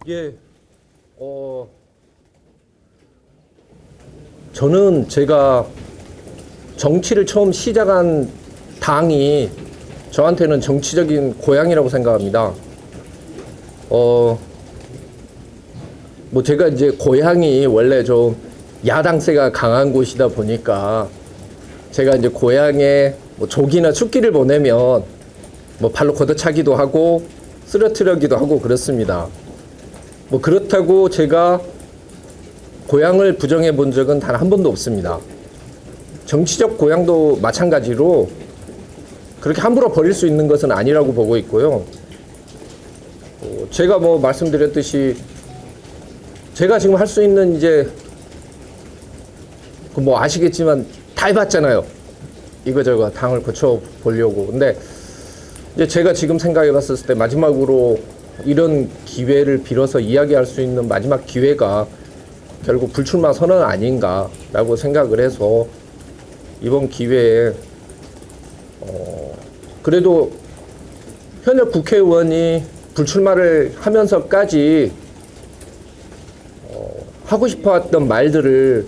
예, 저는 제가 정치를 처음 시작한 당이 저한테는 정치적인 고향이라고 생각합니다. 뭐 제가 이제 고향이 원래 좀 야당세가 강한 곳이다 보니까 제가 이제 고향에 뭐 조기나 축기를 보내면 뭐 발로 걷어차기도 하고 쓰러뜨리기도 하고 그렇습니다. 뭐 그렇다고 제가 고향을 부정해 본 적은 단 한 번도 없습니다. 정치적 고향도 마찬가지로 그렇게 함부로 버릴 수 있는 것은 아니라고 보고 있고요. 제가 뭐 말씀드렸듯이 제가 지금 할 수 있는 이제 뭐 아시겠지만 다 해봤잖아요. 이거저거 당을 고쳐 보려고. 근데 이제 제가 지금 생각해 봤을 때 마지막으로 이런 기회를 빌어서 이야기할 수 있는 마지막 기회가 결국 불출마 선언 아닌가라고 생각을 해서 이번 기회에 그래도 현역 국회의원이 불출마를 하면서까지 하고 싶어했던 말들을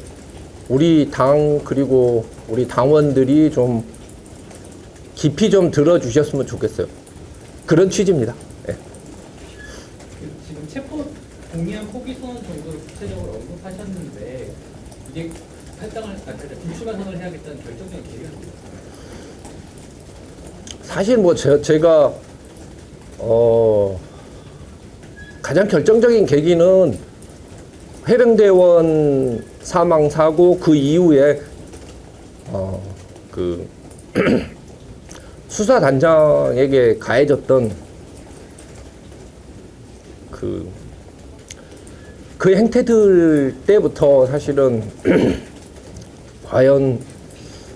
우리 당 그리고 우리 당원들이 좀 깊이 좀 들어주셨으면 좋겠어요. 그런 취지입니다. 네. 지금 체포 동의안 포기 선언 정도를 구체적으로 언급하셨는데 이게 불출마 선언을 해야겠다는 결정적인 계기가 있습니다. 사실 뭐 제가 가장 결정적인 계기는 해병대원 사망 사고 그 이후에 그 수사단장에게 가해졌던 그 행태들 때부터 사실은 과연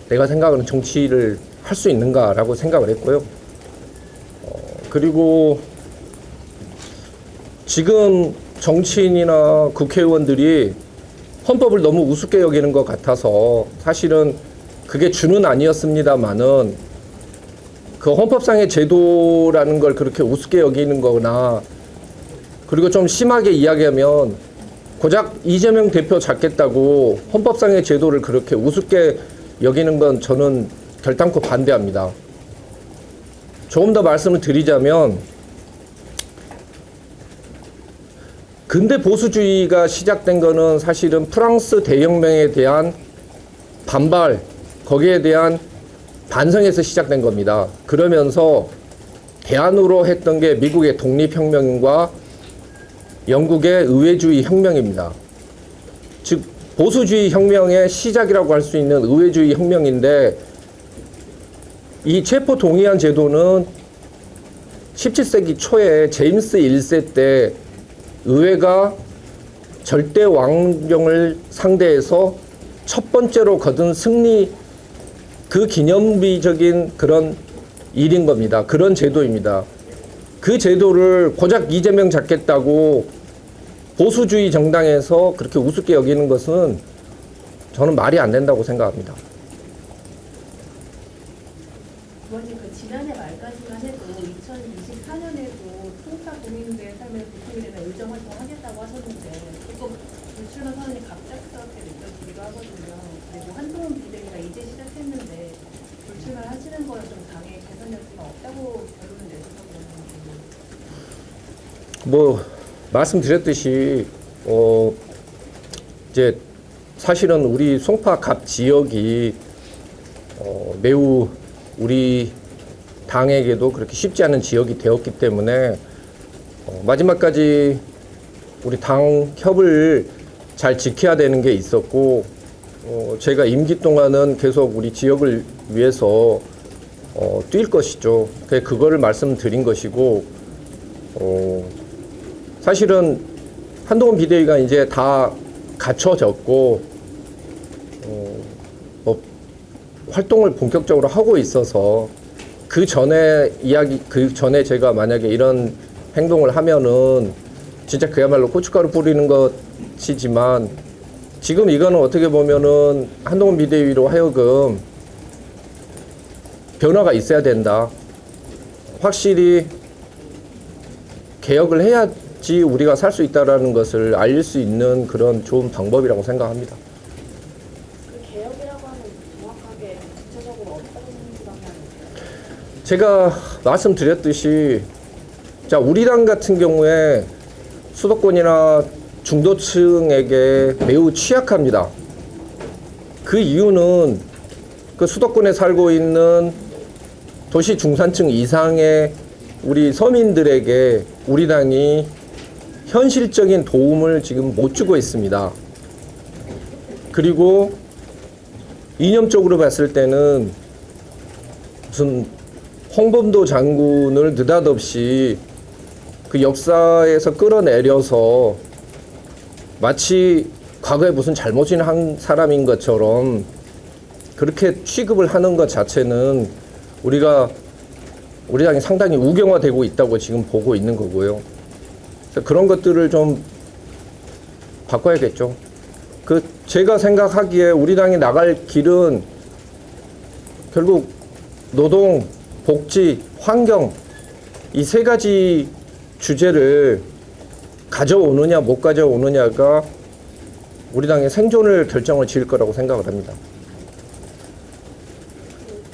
내가 생각하는 정치를 할 수 있는가라고 생각을 했고요. 그리고 지금 정치인이나 국회의원들이 헌법을 너무 우습게 여기는 것 같아서 사실은 그게 주는 아니었습니다만은 그 헌법상의 제도라는 걸 그렇게 우습게 여기는 거나 그리고 좀 심하게 이야기하면 고작 이재명 대표 잡겠다고 헌법상의 제도를 그렇게 우습게 여기는 건 저는 결단코 반대합니다. 조금 더 말씀을 드리자면 근대 보수주의가 시작된 거는 사실은 프랑스 대혁명에 대한 반발, 거기에 대한 반성에서 시작된 겁니다. 그러면서 대안으로 했던 게 미국의 독립혁명과 영국의 의회주의 혁명입니다. 즉 보수주의 혁명의 시작이라고 할 수 있는 의회주의 혁명인데 이 체포 동의안 제도는 17세기 초에 제임스 1세 때 의회가 절대 왕정을 상대해서 첫 번째로 거둔 승리 그 기념비적인 그런 일인 겁니다. 그런 제도입니다. 그 제도를 고작 이재명 잡겠다고 보수주의 정당에서 그렇게 우습게 여기는 것은 저는 말이 안 된다고 생각합니다. 의원님, 그 지난해 말까지만 해도 2024년에도 송파 국민들의 삶을 보탬이 되는 의정 활동하겠다고 하셨는데 조금 불출마 선언이 갑작스럽게 느껴지기도 하거든요. 그리고 한동훈 비대위가 이제 시작했는데 불출마를 하시는 거에 좀 당의 개선 여지가 없다고 결론을 내셔서 그러는 뭐 말씀드렸듯이 이제 사실은 우리 송파 갑 지역이 매우 우리 당에게도 그렇게 쉽지 않은 지역이 되었기 때문에 마지막까지 우리 당 협을 잘 지켜야 되는 게 있었고 제가 임기 동안은 계속 우리 지역을 위해서 뛸 것이죠. 그거를 말씀드린 것이고 사실은 한동훈 비대위가 이제 다 갖춰졌고 활동을 본격적으로 하고 있어서 그 전에 제가 만약에 이런 행동을 하면은 진짜 그야말로 고춧가루 뿌리는 것이지만 지금 이거는 어떻게 보면은 한동훈 비대위로 하여금 변화가 있어야 된다. 확실히 개혁을 해야 어찌 우리가 살 수 있다라는 것을 알릴 수 있는 그런 좋은 방법이라고 생각합니다. 그 개혁이라고 하면 정확하게 구체적으로 어떤 방향이세요? 제가 말씀드렸듯이 자, 우리 당 같은 경우에 수도권이나 중도층에게 매우 취약합니다. 그 이유는 그 수도권에 살고 있는 도시 중산층 이상의 우리 서민들에게 우리 당이 현실적인 도움을 지금 못 주고 있습니다. 그리고 이념적으로 봤을 때는 무슨 홍범도 장군을 느닷없이 그 역사에서 끌어내려서 마치 과거에 무슨 잘못을 한 사람인 것처럼 그렇게 취급을 하는 것 자체는 우리 당이 상당히 우경화되고 있다고 지금 보고 있는 거고요. 그래서 그런 것들을 좀 바꿔야겠죠. 제가 생각하기에 우리 당이 나갈 길은 결국 노동, 복지, 환경 이 세 가지 주제를 가져오느냐 못 가져오느냐가 우리 당의 생존을 결정을 지을 거라고 생각을 합니다.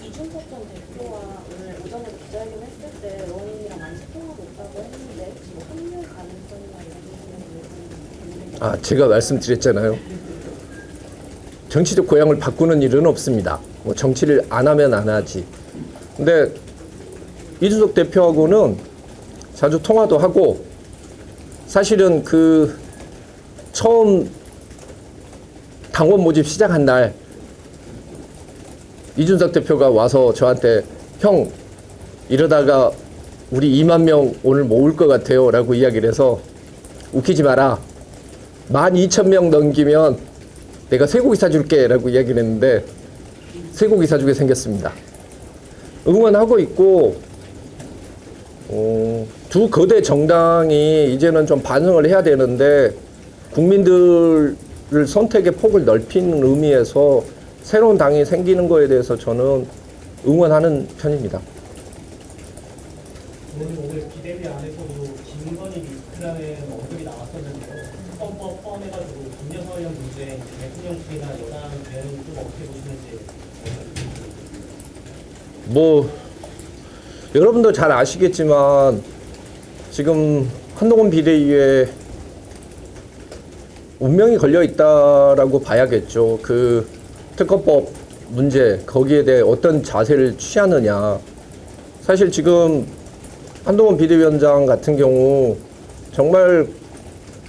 이준석 전 대표와 오늘 오전에도 기자회견 했을 때 의원님이랑 많이 소통하고 있다고 했는데 지금 합류 가능성이나 이런 부분에 대해서 제가 말씀드렸잖아요. 정치적 고향을 바꾸는 일은 없습니다. 뭐 정치를 안 하면 안 하지. 근데 이준석 대표하고는 자주 통화도 하고 사실은 그 처음 당원 모집 시작한 날 이준석 대표가 와서 저한테 형 이러다가 우리 2만 명 오늘 모을 것 같아요 라고 이야기를 해서 웃기지 마라 12,000명 넘기면 내가 쇠고기 사줄게 라고 이야기를 했는데 쇠고기 사주게 생겼습니다. 응원하고 있고 두 거대 정당이 이제는 좀 반응을 해야 되는데 국민들을 선택의 폭을 넓히는 의미에서 새로운 당이 생기는 거에 대해서 저는 응원하는 편입니다. 오늘 비대위 안에서도 김건희 리스크라는 언급이 나왔었는데요. 헌법 포함해가지고 김여사 관련 문제 대통령실이나 여당 대응 좀 어떻게 보시는지. 뭐 여러분도 잘 아시겠지만 지금 한동훈 비대위에 운명이 걸려 있다라고 봐야겠죠. 그 특허법 문제 거기에 대해 어떤 자세를 취하느냐. 사실 지금 한동훈 비대위원장 같은 경우 정말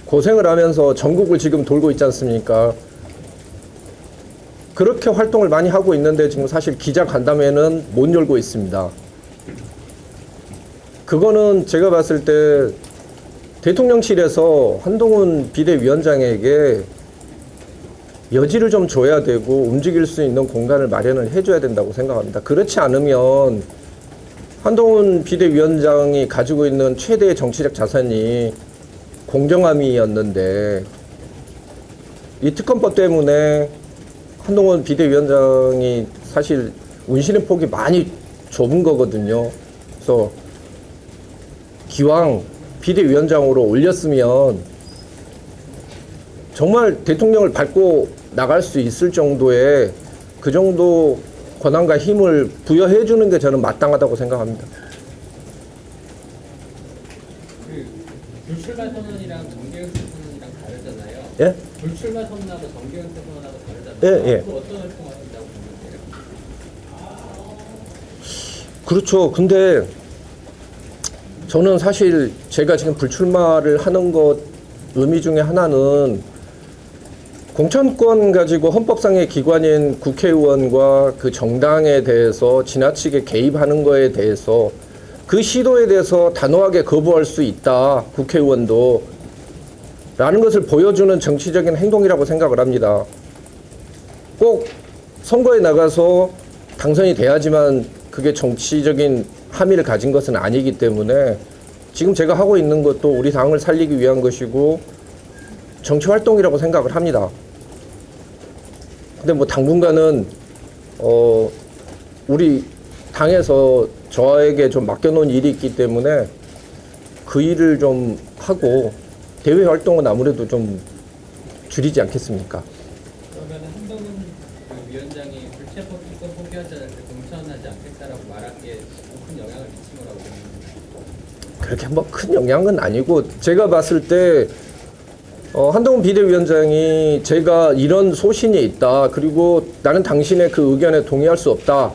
고생을 하면서 전국을 지금 돌고 있지 않습니까? 그렇게 활동을 많이 하고 있는데 지금 사실 기자 간담회는 못 열고 있습니다. 그거는 제가 봤을 때 대통령실에서 한동훈 비대위원장에게 여지를 좀 줘야 되고 움직일 수 있는 공간을 마련을 해줘야 된다고 생각합니다. 그렇지 않으면 한동훈 비대위원장이 가지고 있는 최대의 정치적 자산이 공정함이었는데 이 특검법 때문에 한동훈 비대위원장이 사실 운신의 폭이 많이 좁은 거거든요. 그래서 기왕 비대위원장으로 올렸으면 정말 대통령을 밟고 나갈 수 있을 정도의 그 정도 권한과 힘을 부여해 주는 게 저는 마땅하다고 생각합니다. 그 불출마 선언이랑 정계은퇴 선언이랑 다르잖아요. 예? 불출마 선언하고 정계은퇴 선언하고 다르잖아요. 예, 예. 앞으로 어떤 활동하신다고 보세요? 그렇죠. 근데 저는 사실 제가 지금 불출마를 하는 것 의미 중에 하나는 공천권 가지고 헌법상의 기관인 국회의원과 그 정당에 대해서 지나치게 개입하는 거에 대해서 그 시도에 대해서 단호하게 거부할 수 있다. 국회의원도 라는 것을 보여주는 정치적인 행동이라고 생각을 합니다. 꼭 선거에 나가서 당선이 돼야지만 그게 정치적인 함의를 가진 것은 아니기 때문에 지금 제가 하고 있는 것도 우리 당을 살리기 위한 것이고 정치 활동이라고 생각을 합니다. 근데 뭐 당분간은 우리 당에서 저에게 좀 맡겨놓은 일이 있기 때문에 그 일을 좀 하고 대외 활동은 아무래도 좀 줄이지 않겠습니까? 그러면 한동훈 그 위원장이 불체포 특권 포기하지 않을 때 공천하지 않겠다라고 말한 게 큰 영향을 미친 거라고 봅니다. 그렇게 뭐 큰 영향은 아니고 제가 봤을 때 한동훈 비대위원장이 제가 이런 소신이 있다. 그리고 나는 당신의 그 의견에 동의할 수 없다.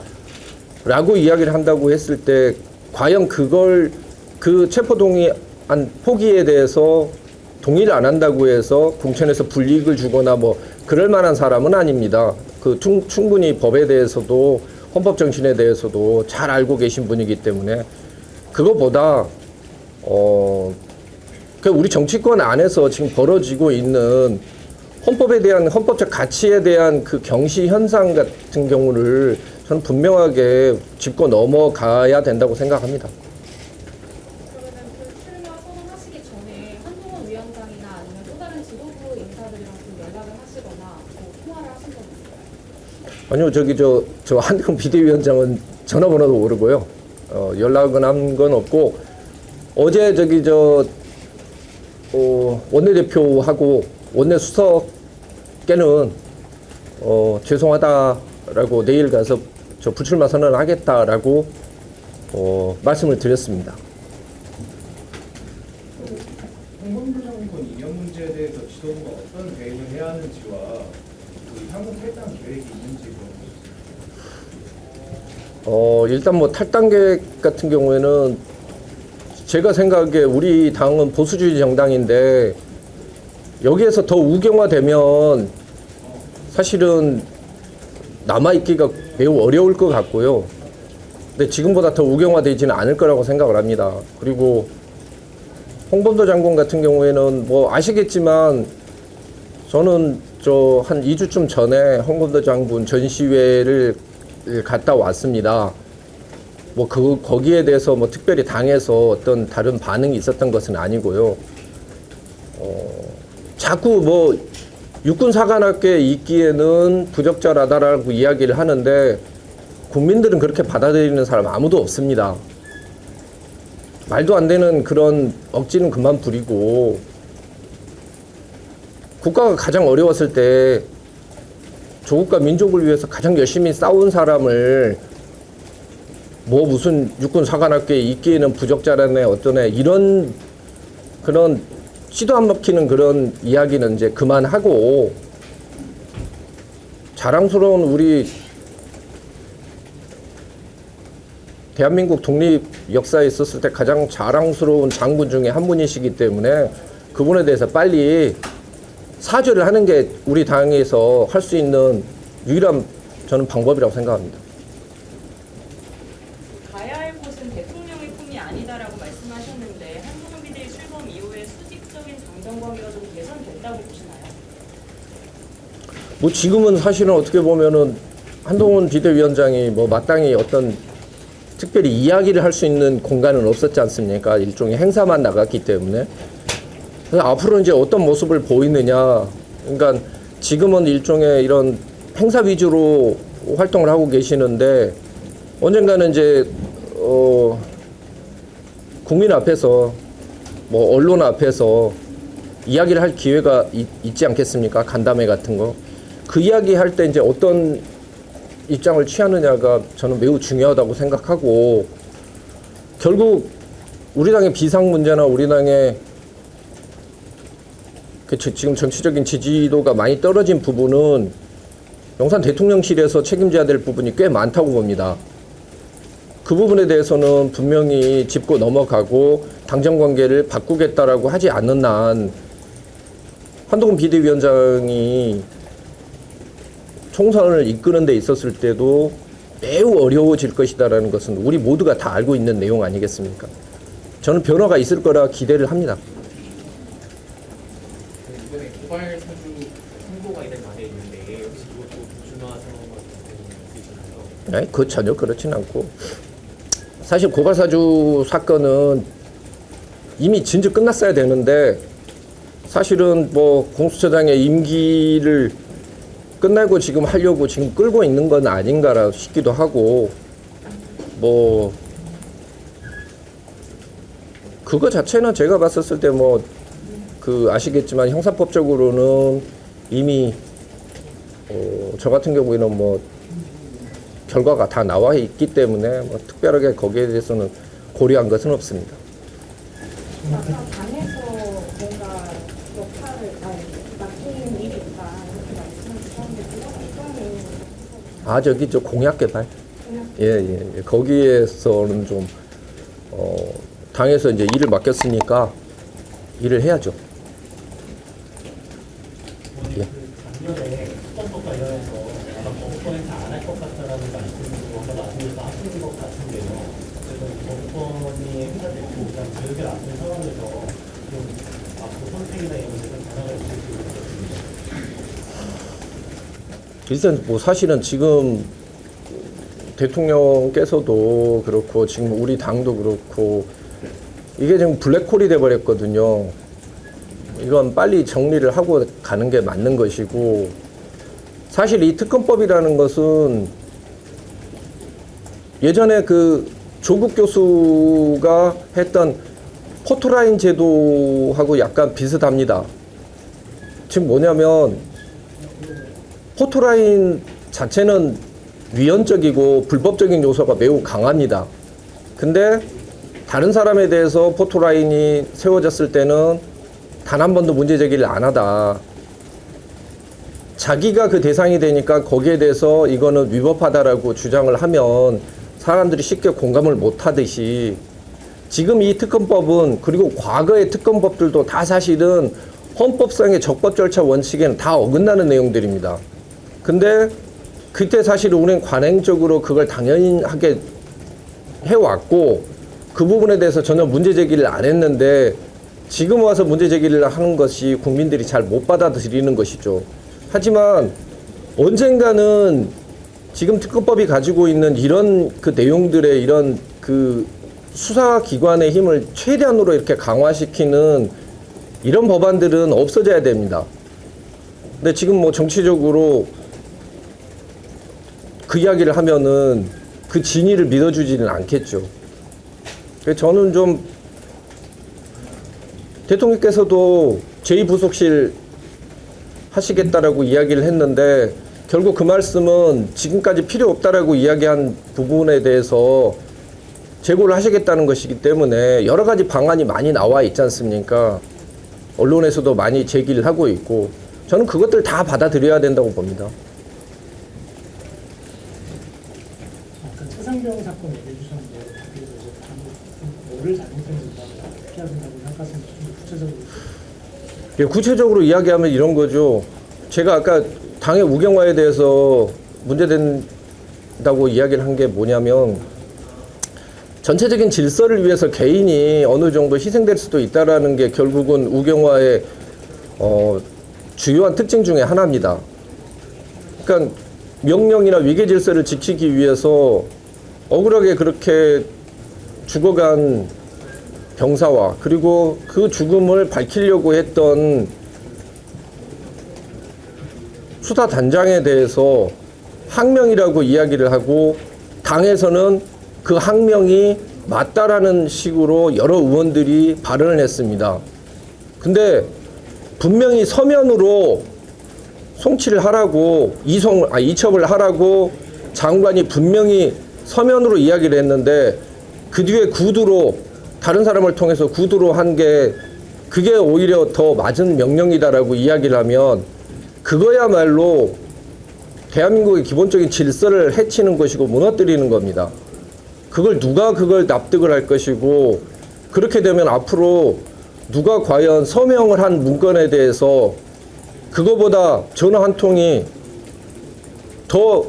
라고 이야기를 한다고 했을 때 과연 그걸 그 체포동의안 포기에 대해서 동의를 안 한다고 해서 공천에서 불이익을 주거나 뭐 그럴 만한 사람은 아닙니다. 그 충분히 법에 대해서도 헌법 정신에 대해서도 잘 알고 계신 분이기 때문에 그거보다 그 우리 정치권 안에서 지금 벌어지고 있는 헌법에 대한 헌법적 가치에 대한 그 경시 현상 같은 경우를 저는 분명하게 짚고 넘어가야 된다고 생각합니다. 그러면 불출마 선언하시기 전에 한동훈 위원장이나 아니면 또 다른 지도부 인사들이랑 좀 연락을 하시거나 뭐 통화를 하신 적 있어요? 아니요, 저 한동훈 비대위원장은 전화번호도 모르고요. 연락은 한 건 없고 어제 원내대표하고 원내수석께는 죄송하다라고 내일 가서 저 불출마 선언을 하겠다라고 말씀을 드렸습니다. 홍범도 장군 임명 문제에 대해서 지도부가 어떤 대응을 해야 하는지와 그 향후 탈당 계획이 있는지 물어보겠습니다. 일단 뭐 탈당 계획 같은 경우에는 제가 생각에 우리 당은 보수주의 정당인데 여기에서 더 우경화되면 사실은 남아있기가 매우 어려울 것 같고요. 근데 지금보다 더 우경화되지는 않을 거라고 생각을 합니다. 그리고 홍범도 장군 같은 경우에는 뭐 아시겠지만 저는 한 2주쯤 전에 홍범도 장군 전시회를 갔다 왔습니다. 뭐 거기에 대해서 뭐 특별히 당에서 어떤 다른 반응이 있었던 것은 아니고요. 자꾸 뭐 육군사관학교에 있기에는 부적절하다라고 이야기를 하는데 국민들은 그렇게 받아들이는 사람 아무도 없습니다. 말도 안 되는 그런 억지는 그만 부리고 국가가 가장 어려웠을 때 조국과 민족을 위해서 가장 열심히 싸운 사람을 뭐 무슨 육군사관학교에 있기에는 부적절하네 어떠네 이런 그런 씨도 안 먹히는 그런 이야기는 이제 그만하고 자랑스러운 우리 대한민국 독립 역사에 있었을 때 가장 자랑스러운 장군 중에 한 분이시기 때문에 그분에 대해서 빨리 사죄를 하는 게 우리 당에서 할 수 있는 유일한 저는 방법이라고 생각합니다. 가야 할 곳은 대통령의 품이 아니다라고 말씀하셨는데 한동훈 비대위 출범 이후에 수직적인 당정관계가 좀 개선됐다고 보시나요? 뭐 지금은 사실은 어떻게 보면은 한동훈 비대위원장이 뭐 마땅히 어떤 특별히 이야기를 할 수 있는 공간은 없었지 않습니까? 일종의 행사만 나갔기 때문에. 그래서 앞으로 이제 어떤 모습을 보이느냐. 그러니까 지금은 일종의 이런 행사 위주로 활동을 하고 계시는데 언젠가는 이제 국민 앞에서 뭐 언론 앞에서 이야기를 할 기회가 있지 않겠습니까? 간담회 같은 거. 그 이야기 할 때 이제 어떤 입장을 취하느냐가 저는 매우 중요하다고 생각하고 결국 우리 당의 비상 문제나 우리 당의 지금 정치적인 지지도가 많이 떨어진 부분은 용산 대통령실에서 책임져야 될 부분이 꽤 많다고 봅니다. 그 부분에 대해서는 분명히 짚고 넘어가고 당정관계를 바꾸겠다라고 하지 않는 한 한동훈 비대위원장이 총선을 이끄는 데 있었을 때도 매우 어려워질 것이다라는 것은 우리 모두가 다 알고 있는 내용 아니겠습니까? 저는 변화가 있을 거라 기대를 합니다. 이번에 고발 사주 선고가 이제 만에 있는데 혹시 이것도 불출마 선언과 있으시나요? 네, 그 전혀 그렇진 않고 사실 고발사주 사건은 이미 진즉 끝났어야 되는데 사실은 뭐 공수처장의 임기를 끝나고 지금 하려고 지금 끌고 있는 건 아닌가라 싶기도 하고 뭐 그거 자체는 제가 봤었을 때 뭐 그 아시겠지만 형사법적으로는 이미 저 같은 경우에는 뭐 결과가 다 나와 있기 때문에 뭐 특별하게 거기에 대해서는 고려한 것은 없습니다. 아까 당에서 뭔가 역할을 맡기는 일이 있다 이렇게 말씀하셨는데 그건 어떤 내용으로 저기 저 공약 개발. 예. 거기에서는 좀 당에서 이제 일을 맡겼으니까 일을 해야죠. 예. 작년에 특검법 관련해서 아마 법원에서 안 할 것 같다라는 말씀을 아까 나중에서 하시는 것 같은데요. 그래서 법원이 행사됐고 그다음 계획을 앞둔 상황에서 좀 앞으로 선택이나 이런 데서 변화가 있을 수 있을까요? 일단 뭐 사실은 지금 대통령께서도 그렇고 지금 우리 당도 그렇고 이게 지금 블랙홀이 돼버렸거든요. 이건 빨리 정리를 하고 가는 게 맞는 것이고, 사실 이 특검법이라는 것은 예전에 그 조국 교수가 했던 포토라인 제도하고 약간 비슷합니다. 지금 뭐냐면 포토라인 자체는 위헌적이고 불법적인 요소가 매우 강합니다. 근데 다른 사람에 대해서 포토라인이 세워졌을 때는 단 한 번도 문제 제기를 안 하다. 자기가 그 대상이 되니까 거기에 대해서 이거는 위법하다라고 주장을 하면 사람들이 쉽게 공감을 못 하듯이, 지금 이 특검법은, 그리고 과거의 특검법들도 다 사실은 헌법상의 적법 절차 원칙에는 다 어긋나는 내용들입니다. 근데 그때 사실 우리는 관행적으로 그걸 당연하게 해왔고 그 부분에 대해서 전혀 문제 제기를 안 했는데, 지금 와서 문제 제기를 하는 것이 국민들이 잘 못 받아들이는 것이죠. 하지만 언젠가는 지금 특검법이 가지고 있는 이런 그 내용들의 이런 그 수사기관의 힘을 최대한으로 이렇게 강화시키는 이런 법안들은 없어져야 됩니다. 근데 지금 뭐 정치적으로 그 이야기를 하면은 그 진위를 믿어주지는 않겠죠. 그래서 저는 좀 대통령께서도 제2부속실 하시겠다라고 이야기를 했는데 결국 그 말씀은 지금까지 필요 없다라고 이야기한 부분에 대해서 재고를 하시겠다는 것이기 때문에 여러 가지 방안이 많이 나와 있지 않습니까? 언론에서도 많이 제기를 하고 있고 저는 그것들 다 받아들여야 된다고 봅니다. 아까 최상병 사건 얘기해 주셨는데 그래서 이제 뭐를 잘못했는지 어떻게 해야 된다고 생각하시는지 좀 구체적으로. 예, 구체적으로 이야기하면 이런 거죠. 제가 아까 당의 우경화에 대해서 문제된다고 이야기를 한 게 뭐냐면 전체적인 질서를 위해서 개인이 어느 정도 희생될 수도 있다라는 게 결국은 우경화의 주요한 특징 중에 하나입니다. 그러니까 명령이나 위계 질서를 지키기 위해서 억울하게 그렇게 죽어간 병사와 그리고 그 죽음을 밝히려고 했던 수사단장에 대해서 항명이라고 이야기를 하고 당에서는 그 항명이 맞다라는 식으로 여러 의원들이 발언을 했습니다. 근데 분명히 서면으로 송치를 하라고 이첩을 하라고 장관이 분명히 서면으로 이야기를 했는데 그 뒤에 구두로 다른 사람을 통해서 구두로 한 게 그게 오히려 더 맞은 명령이다라고 이야기를 하면 그거야말로 대한민국의 기본적인 질서를 해치는 것이고 무너뜨리는 겁니다. 누가 그걸 납득을 할 것이고 그렇게 되면 앞으로 누가 과연 서명을 한 문건에 대해서 그거보다 전화 한 통이 더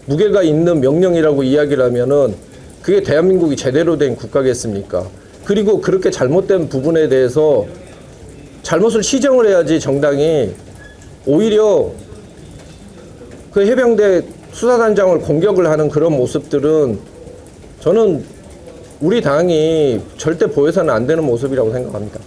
무게가 있는 명령이라고 이야기를 하면은 그게 대한민국이 제대로 된 국가겠습니까? 그리고 그렇게 잘못된 부분에 대해서 잘못을 시정을 해야지 정당이 오히려 그 해병대 수사단장을 공격을 하는 그런 모습들은 저는 우리 당이 절대 보여서는 안 되는 모습이라고 생각합니다.